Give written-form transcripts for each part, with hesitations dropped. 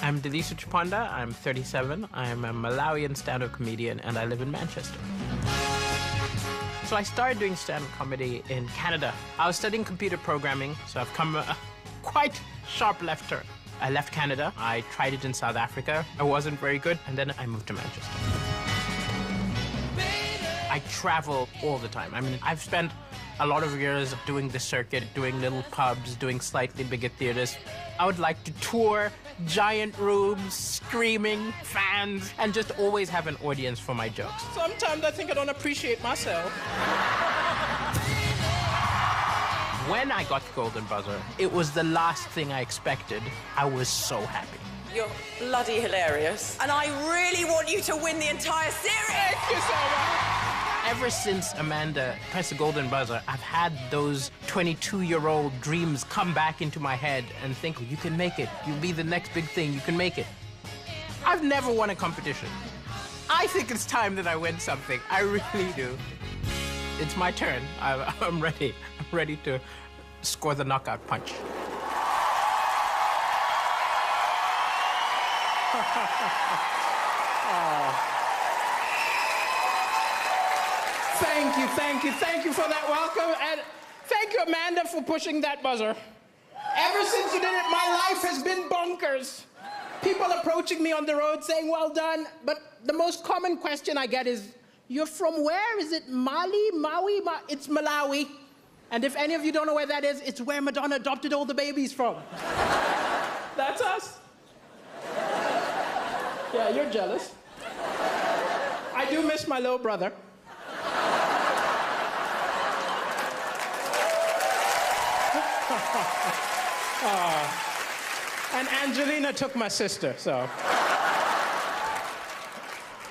I'm Delisa Chipanda. I'm 37. I'm a Malawian stand-up comedian, and I live in Manchester. So I started doing stand-up comedy in Canada. I was studying computer programming, so I've come a quite sharp left turn. I left Canada. I tried it in South Africa. I wasn't very good, and then I moved to Manchester. I travel all the time. I mean, I've spent a lot of years doing the circuit, doing little pubs, doing slightly bigger theaters. I would like to tour giant rooms, screaming, fans, and just always have an audience for my jokes. Sometimes I think I don't appreciate myself. When I got the Golden Buzzer, it was the last thing I expected. I was so happy. You're bloody hilarious. And I really want you to win the entire series. Thank you so much. Ever since Amanda pressed the Golden Buzzer, I've had those 22-year-old dreams come back into my head and think, you can make it. You'll be the next big thing. You can make it. I've never won a competition. I think it's time that I win something. I really do. It's my turn. I'm ready. I'm ready to score the knockout punch. Thank you for that welcome, and thank you, Amanda, for pushing that buzzer. Ever since you did it, my life has been bonkers. People approaching me on the road saying, well done, but the most common question I get is, you're from where? Is it Mali, Maui? It's Malawi. And if any of you don't know where that is, it's where Madonna adopted all the babies from. That's us. Yeah, you're jealous. I do miss my little brother. And Angelina took my sister, so. And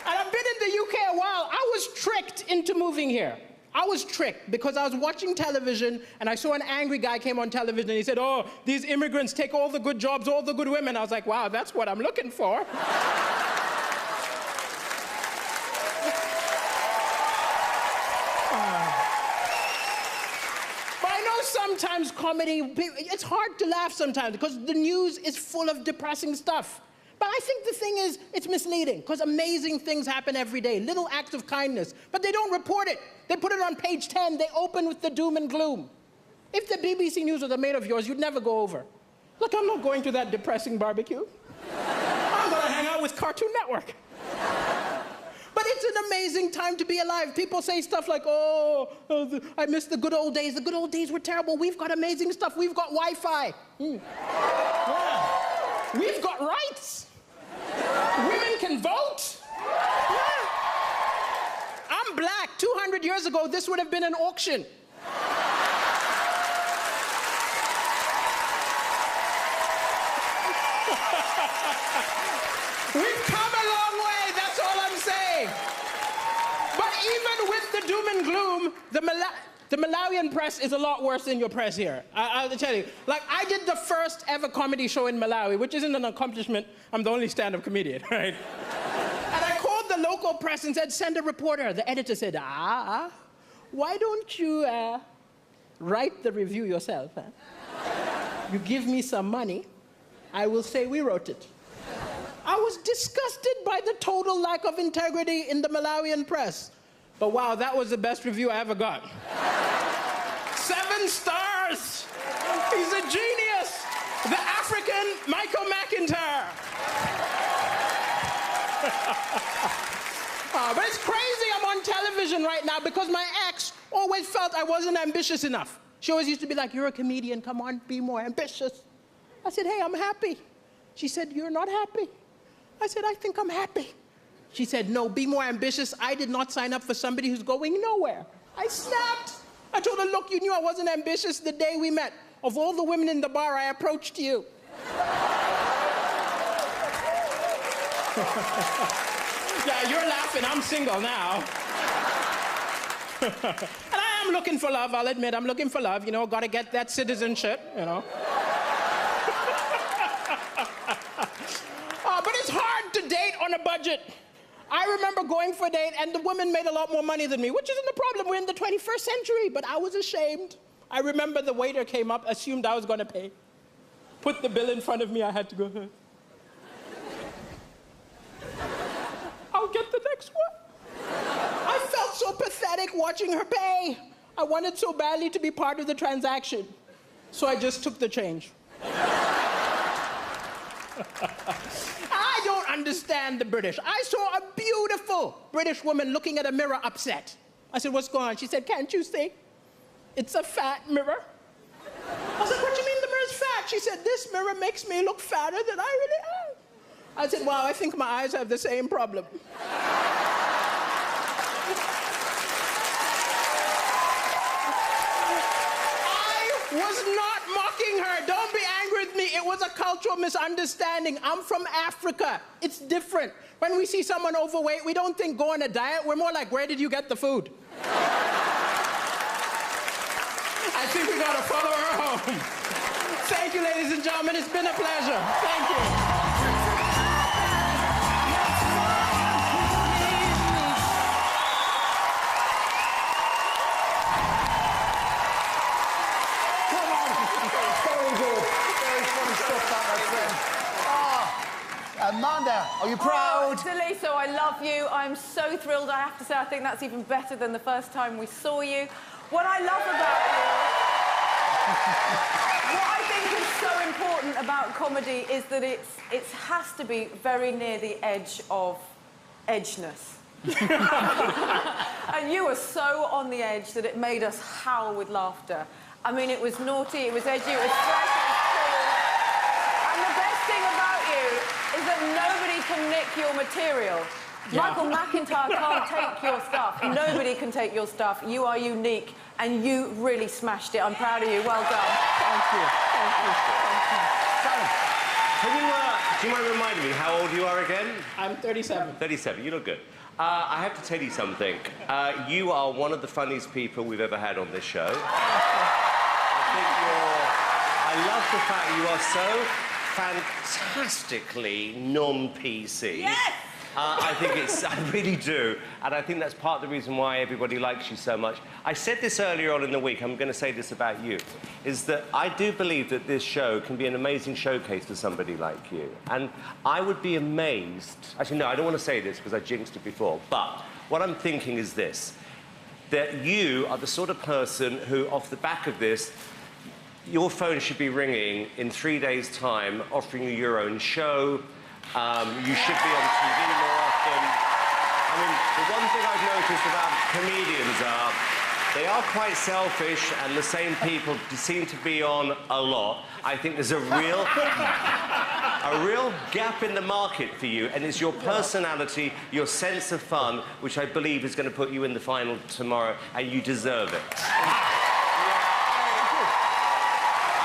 I've been in the UK a while. I was tricked into moving here. I was tricked because I was watching television and I saw an angry guy came on television and he said, oh, these immigrants take all the good jobs, all the good women. I was like, wow, that's what I'm looking for. Sometimes comedy, it's hard to laugh sometimes because the news is full of depressing stuff. But I think the thing is, it's misleading because amazing things happen every day, little acts of kindness, but they don't report it. They put it on page 10, they open with the doom and gloom. If the BBC News was a mate of yours, you'd never go over. Look, I'm not going to that depressing barbecue. I'm gonna hang out with Cartoon Network. But it's an amazing time to be alive. People say stuff like, I miss the good old days. The good old days were terrible. We've got amazing stuff. We've got Wi-Fi. Yeah. We've got rights. Women can vote. Yeah. I'm black. 200 years ago, this would have been an auction. We've come a long way, that's all I'm saying. But even with the doom and gloom, the Malawian press is a lot worse than your press here. I'll tell you. Like, I did the first ever comedy show in Malawi, which isn't an accomplishment. I'm the only stand-up comedian, right? And I called the local press and said, send a reporter. The editor said, why don't you write the review yourself? Huh? You give me some money, I will say we wrote it. I was disgusted by the total lack of integrity in the Malawian press. But wow, that was the best review I ever got. 7 stars! He's a genius! The African Michael McIntyre! But it's crazy I'm on television right now because my ex always felt I wasn't ambitious enough. She always used to be like, you're a comedian, come on, be more ambitious. I said, hey, I'm happy. She said, you're not happy. I said, I think I'm happy. She said, no, be more ambitious. I did not sign up for somebody who's going nowhere. I snapped. I told her, look, you knew I wasn't ambitious the day we met. Of all the women in the bar, I approached you. Yeah, you're laughing. I'm single now. And I am looking for love, I'll admit. I'm looking for love. You know, gotta get that citizenship, you know. But it's hard to date on a budget. I remember going for a date and the woman made a lot more money than me, which isn't a problem. We're in the 21st century, but I was ashamed. I remember the waiter came up, assumed I was gonna pay. Put the bill in front of me, I had to go, watching her pay. I wanted so badly to be part of the transaction. So I just took the change. I don't understand the British. I saw a beautiful British woman looking at a mirror upset. I said, what's going on? She said, can't you see? It's a fat mirror. I was like, what do you mean the mirror's fat? She said, this mirror makes me look fatter than I really am. I said, wow, I think my eyes have the same problem. I was not mocking her. Don't be angry with me. It was a cultural misunderstanding. I'm from Africa. It's different. When we see someone overweight, we don't think go on a diet. We're more like, where did you get the food? I think we gotta follow her home. Thank you, ladies and gentlemen. It's been a pleasure. Thank you. Amanda, are you proud? Daliso, I love you. I'm so thrilled. I have to say, I think that's even better than the first time we saw you. What I love about you, what I think is so important about comedy is that it has to be very near the edge of edgeness. And you were so on the edge that it made us howl with laughter. I mean, it was naughty, it was edgy, it was fresh, it was cool. And the best thing about you is that nobody can nick your material. Yeah. Michael McIntyre can't take your stuff. Nobody can take your stuff. You are unique, and you really smashed it. I'm proud of you. Well done. Thank you. Thank you. Thank you. Can you, do you mind reminding me how old you are again? I'm 37. 37. You look good. I have to tell you something. You are one of the funniest people we've ever had on this show. I love the fact you are so fantastically non-PC. Yes! I really do. And I think that's part of the reason why everybody likes you so much. I said this earlier on in the week, I'm going to say this about you, is that I do believe that this show can be an amazing showcase for somebody like you. And I would be amazed... Actually, no, I don't want to say this because I jinxed it before, but what I'm thinking is this, that you are the sort of person who, off the back of this, your phone should be ringing in 3 days' time, offering you your own show. You should be on TV more often. I mean, the one thing I've noticed about comedians are they are quite selfish, and the same people seem to be on a lot. I think there's a real gap in the market for you, and it's your personality, your sense of fun, which I believe is going to put you in the final tomorrow, and you deserve it.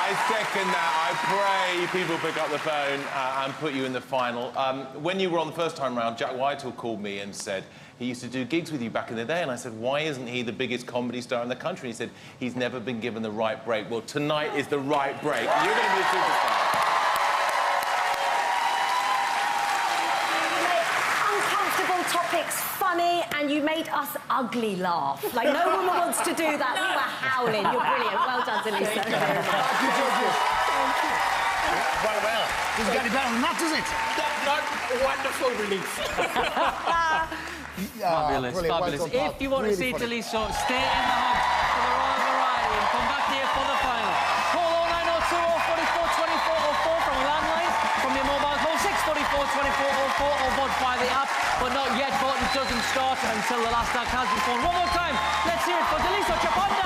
I second that. I pray people pick up the phone and put you in the final. When you were on the first time round, Jack Whitehall called me and said he used to do gigs with you back in the day, and I said, why isn't he the biggest comedy star in the country? He said, he's never been given the right break. Well, tonight is the right break. You're going to be a superstar. Uncomfortable topics funny, and you made us ugly laugh. Like, no woman wants to do that. We were howling. You're brilliant. Well done, Daliso. Thank you, judges. Well, well. Doesn't get any better than that, does it? Not wonderful relief. Fabulous, fabulous. Well done, if you want to see Daliso, stay in the hub for the Royal Variety and come back here for the final. Call 0902 044 24 04 from a landline, from your mobile, call 644 24 04 or vote by the app. But not yet, voting doesn't start until the last act has been phoned. One more time, let's hear it for Daliso Chaponda.